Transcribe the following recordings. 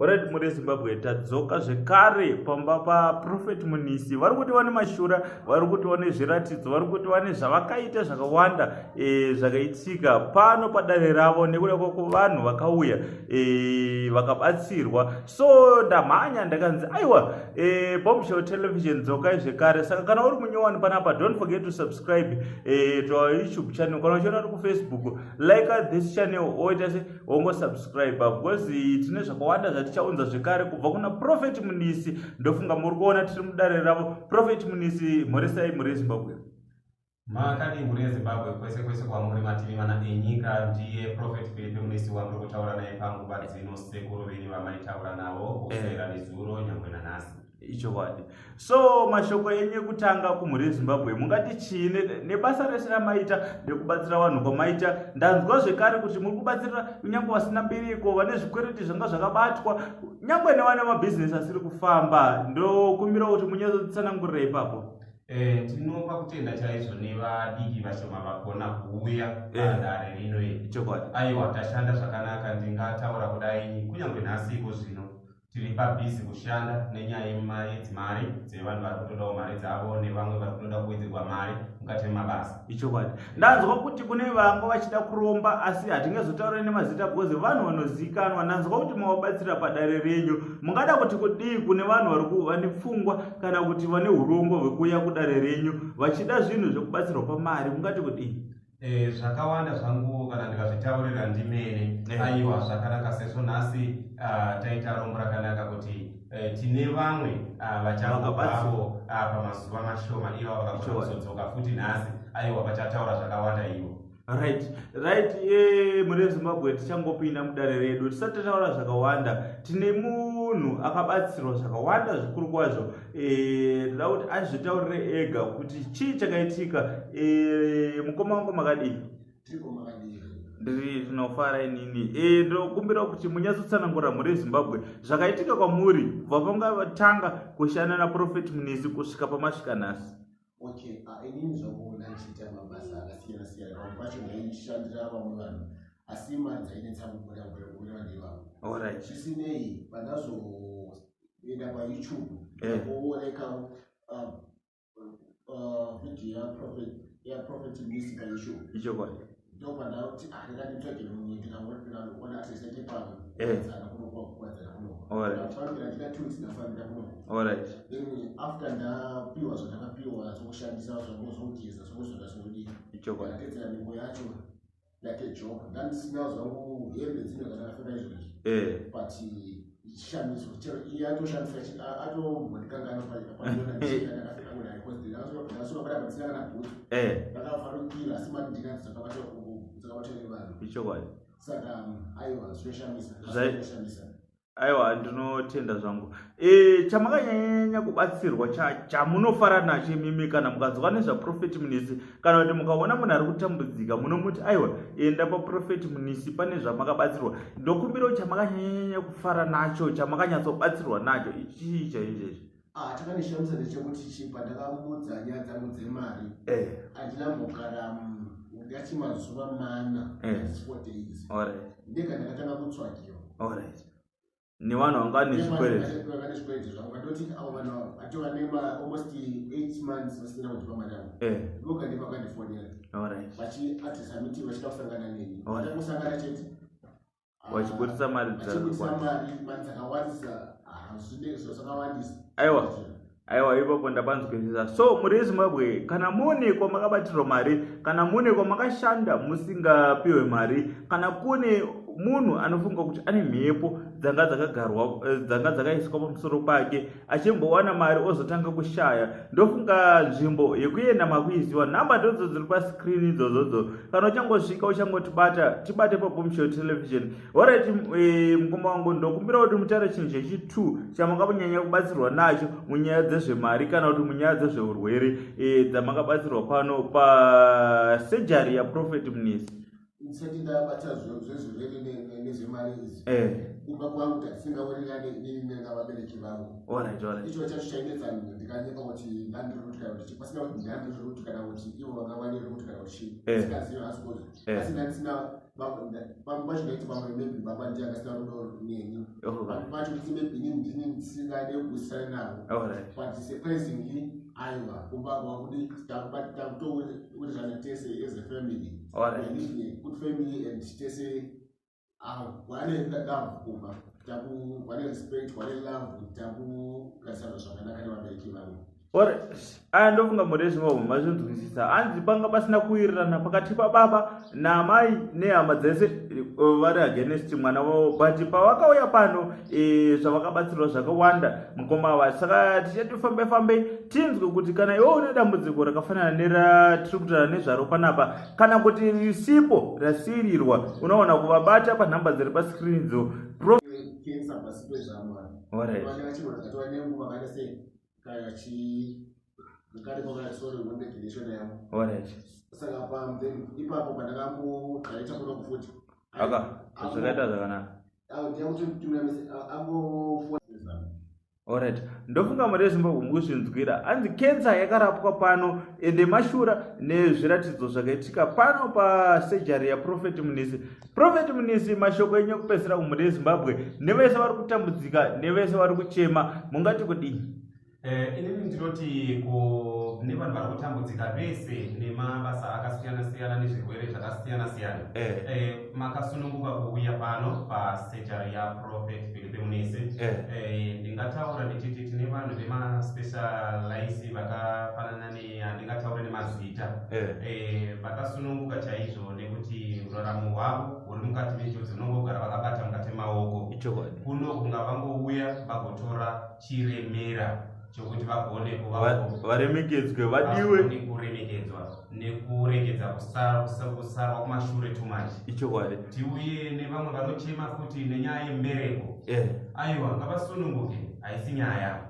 Alright, muri Zimbabwe tadzoka zvekare pamba paProfeti Munisi. Vari kuti vane mashura, vari kuti vane zviratidzo, vari kuti vane zvavakaita zvakawanda zvakaitika pano padare ravo nekuda kwvanhu vakauya vakabatsirwa. So ndamhanya ndakanzi aiwa Bombshell Television dzokai zvekare. Saka kana uri munyowani panapa, don't forget to subscribe to our YouTube channel. Kana uchiona uri kuFacebook, like this channel oita se wongo subscribe because tine zvakawanda zvatichaunza zvekare kubva kuna Profeti Munisi. Ndofunga muri kuona tiri mudare ravo. Profeti Munisi, mhoresai muri Zimbabwe. Makadi muri Zimbabwe kwese kwese kwamuri mativi mana enyika. Ndiye Profeti Philip Munisi wamuri kutaura naye panguva dzino. Sekuru venyu vamaitaura navo kusera nezuro nyangwe nanhasi. Ichokwadi. So mashoko enyu kutanga kumhuri Zimbabwe, mungati chii nebasa rese ramaita nekubatsira vanhu kwamaita? Ndanzwa zvekare kuti muri kubatsira kunyange vasina mbiriko, vane zvikwereti zvanga zvakabatwa, nyangwe nevane mabhizinesi asiri kufamba. Ndokumbira kuti munyatsotsanangurira ipapo. Tinopa kutenda chaizvo nevadiki vashoma vakona kuuya padare rino iri. Ichokwadi. Aiwa, tashanda zvakanaka. Ndingataura kudai kunyange nhasi iko zvino tiri pabhizi kushanda nenyaya yedzimari dzevanhu vari kutodawo mari dzavo nevamwe vari kutoda kuwedzerwa mari mukati memabasa. Ichokwadi. Ndanzwa kuti kune vanga vachida kuromba asi hatingazotaura nemazita because vanhu vanozikanwa. Ndanzwa kuti mavabatsira padare renyu. Mungada kuti kudii kune vanhu vane pfungwa kana kuti vane urombo hwekuuya kudare renyu vachida zvinhu zvekubatsirwa pamari, mungati kudii? Zvakawanda zvangu kana ndikazvitaurira ndimene. Aiwa, zvakanaka sezvo nhasi taita rombo rakanaka kuti tine vamwe vachangobvawo pamazuva mashoma ivo vakakona kuzodzoka futi nhasi. Aiwa, vachataura zvakawanda ivo. Right, muri Zimbabwe tichangopinda mudare redu tisati tataura zvakawanda. Tine munhu akabatsirwa zvakawanda zvikuru kwazvo. Toda kuti azvitaurire ega kuti chii chakaitika. Mukoma wangu makadii? Ndiri tinofara inini. Ndokumbira kuti munyatsotsanangura muri Zimbabwe zvakaitika kwamuri kubva pangatanga kushanda naProfeti Munisi kusvika pamasvika nhasi. Okay, inini zvangu ndichiita mabasa akasiyana-siyana. Pamwe pacho ndaishandira vamwe vanhu asi mari dzainetsa kubuda vanhu. Alright. Zvisinei, pandazoenda paYouTube ndakuoneka video yaProfeti Munisi paYouTube. Ichokwadi. Ndopandauti ndinganditsvage mumwe ndikaona atisaite pamwe kudzana kunokwadzana kuno. Ndafambira ndikatuti ndafambira kuno. Then after ndapiwa zvandakapiwa zvokushandisa zvangozogeza zvangozvakazvinodii. Ichokwadi. Ndapedzera nhengo yacho ndatejoka. Ndandisina zvangu hembe dzino dzandakapfeka izvozvi. But chishamiso yatoshandisa atombondikangana pandiona ndichinga ndakapfeka kudai because ndasokabada pandisina kana bhuti. Ndakafarukira asi mari ndinadzi dzakabatwa nevanhu. Ichokwadi. Saka aiwa zvinoshamisa. Aiwa, ndinotenda zvangu. Chamakanyanya kubatsirwa chamunofara nacho imimi kana mukadzwa nezvaProfeti Munisi kana kuti mukaona munhu ari kutambudzika munomuti aiwa enda paProfeti Munisi pane zvamakabatsirwa. Ndokumbirawo chamakanyanya kufara nacho chamakanyatsobatsirwa nacho ichii chaicho? Chakanishamisa ndechekuti pandakamudza nyaya dzangu dzemari handina mhokaramo ngati mazuva mana 4 days ndega ndakatanga kutsvagiwa. Nevanhu vanga nezvikwereti zvangu katoti avo vanhu atova almost 8 months vasina kundipa mari yangu. Ndoga ndepakandifondera vachiatisamiti vachida kusangana neni. Vatakusangana chete vachibudisa mari dzakawandisa zvakawandisa. Aiwa, ipapo ndapanzwisisa. So muri Zimbabwe kana mune kwamakabatirwa mari, kana mune kwamakashanda musingapiwe mari, kana kune munhu anofunga kuti ane mhepo dzanga dzakaiswa pamusoro pake achimbowana mari ozotanga kushaya, ndofunga nzvimbo yekuenda makuiziwa. Nhamba ndodzo dziri paskrini idzodzo. Kana uchangosvika uchangotibata tibate paBombshell Television. Alright, mukoma wangu ndokumbira kuti mutaure chinhu chechi2 chamakanyanya kubatsirwa nacho munyaya dzezvemari kana kuti munyaya dzezveurwere dzamakabatsirwa pano pasejari yaProfeti Munisi. Ndisati ndabata zvezvirwere nezvemari idzi kumba kwangu kuti tisingaonekane nini navabereki vangu. Icho chacho chainetsa ndikanyeka kuti ndandiri ruti kana kuti pasina kuti ndandiri ruti kana kuti ivo vanga vane ruti kana kuti chii. Sikaziva asi kuti asi ndandisina pacho ndaiti pamwe maybe baba ndiye akasina rudo neni pacho kuti maybe ndini ndisingade kusiyana navo but surprisingly aiwa kumbagwa kuti takutouri kuti zvana tese as a family and good family and tese wane love kumba wane respect wane love takugarisana zvakanaka nevabereki vangu. Ndofunga murezi wavo mazvinzwisisa anzi panga pasina kuwirirana pakati pababa namai nehama dzese vari against mwana wavo but pavakauya pano zvavakabatsirwa zvakawanda mukoma ava. Saka tichati fambe tinzwe kuti kana iwe une dambudziko rakafanana neratiri kutaura nezvaro panapa kana kuti risipo rasirirwa unoona kuvabata panhamba dziri paskirinidzo. Saka ipapo pandakambogaita kuno kufuti zvakaita zvakanaka. Alright, ndofunga murezi mbogumuzvinzwira anzi kensa yakarapwa pano ende mashura nezviratidzo zvakaitika pano pasejari yaProfet Munisi. Prophet Munisi, mashoko enyu kupedzisira kumurezi Zimbabwe nevese vari kutambudzika nevese vari kuchema mungati kudini? Inini ndinoti kune vanhu vari kutambudzika vese nemabasa akasiyana-siyana nezvirwere zvakasiyana-siyana makasununguka kuuya pano pasejari yaProfet Philippe Munisi. Ndingataura ndichiti tine vanhu vemaspecialisi vakafanana ndingataura nemazita vakasununguka chaizvo nekuti uraramo hwavo huri mukati menjodzi unongogara vakabata mukati maoko kuno kunga vangouya vagotora chiremera chokuti vagone varemekedzwe vadiwe kuremekedzwa nekuregedza kusarwa kumashure too much. Tiuye nevamwe vanochema futi nenyaya yembereko aiwa ngavasununguke haisi nyaya.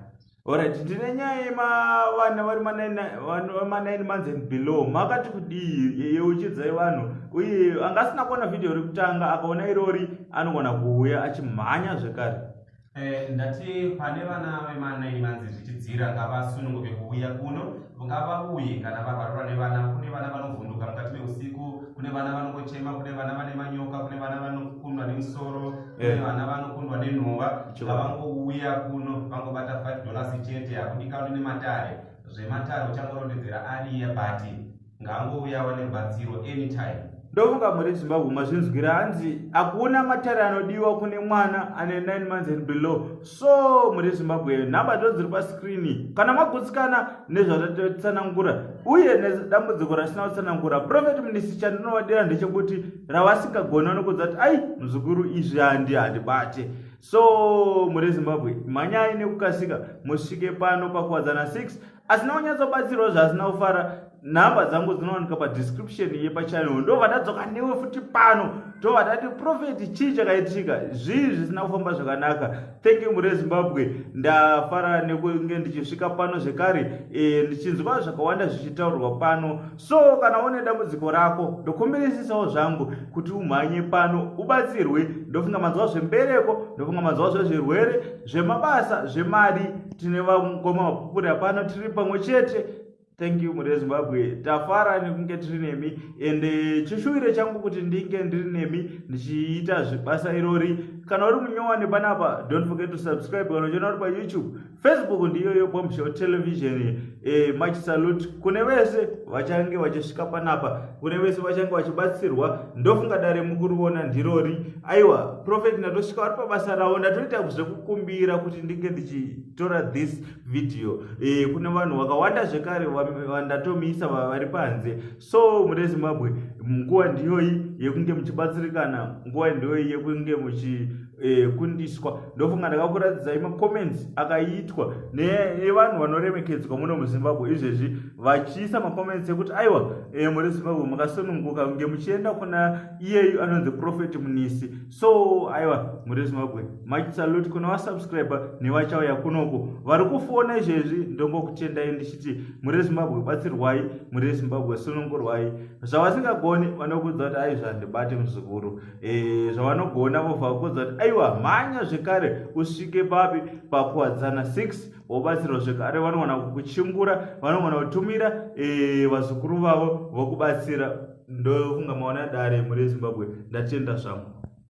Alright, ndine nyaya yemavana vari ma9 months and below makati kudii yeuchidzai vanhu uye angasina kuona vhidhiyo rekutanga akaona irori anogona kuuya achimhanya zvekare. Ndati pane vana vema9 months zvichidzira ngavasununguke kuuya kuno ngavauye kana varwarwa nevana. Kune vana vanovhunduka mukati meusiku, kune vana vanongochema, kune vana vane manyoka, kune vana vanokundwa nemusoro, kune vana vanokundwa nenhova. Ngavangouya kuno vangobata $5 chete hakudikanwi nematare. Zvematare uchangorondedzera ariya bati ngavangouya wane rubatsiro anytime. Ndofunga muri Zimbabwe mazvinzwira anzi hakuna matare anodiwa kune mwana ane 9 months and below. So muri Zimbabwe nhamba dziri paskrini kana magutsikana nezvatatsanangura uye nedambudziko rasina kutsanangura Prophet Munisi chandinovadira ndechekuti ravasingagona nokudza kuti ai muzukuru izvi handibate. So muri Zimbabwe manyai nekukasika musvike pano pakuwadzana 6 asina kunyatsobatsirwa zvasina kufara. Nhamba dzangu dzinowanika padescription yepachannel ndo vadadzoka newe futi pano tovadati Prophet chii chakaitika zvii zvisina kufamba zvakanaka. Thank you muri Zimbabwe, ndafara nekunge ndichisvika pano zvekare ndichinzwa zvakawanda zvichitaurwa pano. So kana une dambudziko rako ndokumbirisisawo zvangu kuti umhanye pano ubatsirwe. Ndofunga manzwa zvembereko, ndofunga manzwa zvezvirwere, zvemabasa, zvemari, tine vangoma mapupuri pano tiri pamwe chete. Thank you muri Zimbabwe, tafara nekunge tiri nemi ende chishuwiro changu kuti ndinge ndiri nemi ndichiita zvibasa irori. Kana uri munyowani panapa don't forget to subscribe. Kana uchiona uri paYouTube, Facebook ndiyo Bombshell Television. Much salute kune vese vachange vachisvika panapa, kune vese vachange vachibatsirwa. Ndofunga dare mukuriona ndirori aiwa Prophet ndatosvika vari pabasa ravo ndatoita zvekukumbira kuti ndinge ndichitora this video. Kune vanhu vakawanda zvekare vandatomisa vari panze. So muri Zimbabwe nguva ndiyoyi yekunge muchibatsirikana, nguva ndiyoyi yekunge muchikundiswa. Ndofunga ndakakuratidzai macomments akaitwa nevanhu vanoremekedzwa muno muZimbabwe izvezvi vachiisa macomments ekuti aiwa muri Zimbabwe makasununguka kunge muchienda kuna iyeyu anonzi Prophet Munisi. So aiwa muri Zimbabwe much salute kuna vasubscriber nevachauya kunoko vari kufona izvezvi. Ndongokutendai ndichiti muri Zimbabwe batsirwai, muri Zimbabwe sunungurwai. Zvavasingagoni vanokudza kuti ai zvandibate muzukuru, zvavanogona vobva kudza kuti aiwa mhanya zvekare usvike papi pakuwadzana 6 wobatsirwa zvekare. Vanogona kukuchimbura, vanogona kutumira vazukuru vavo vokubatsira. ndofunga maona dare muri Zimbabwe ndatenda zvangu.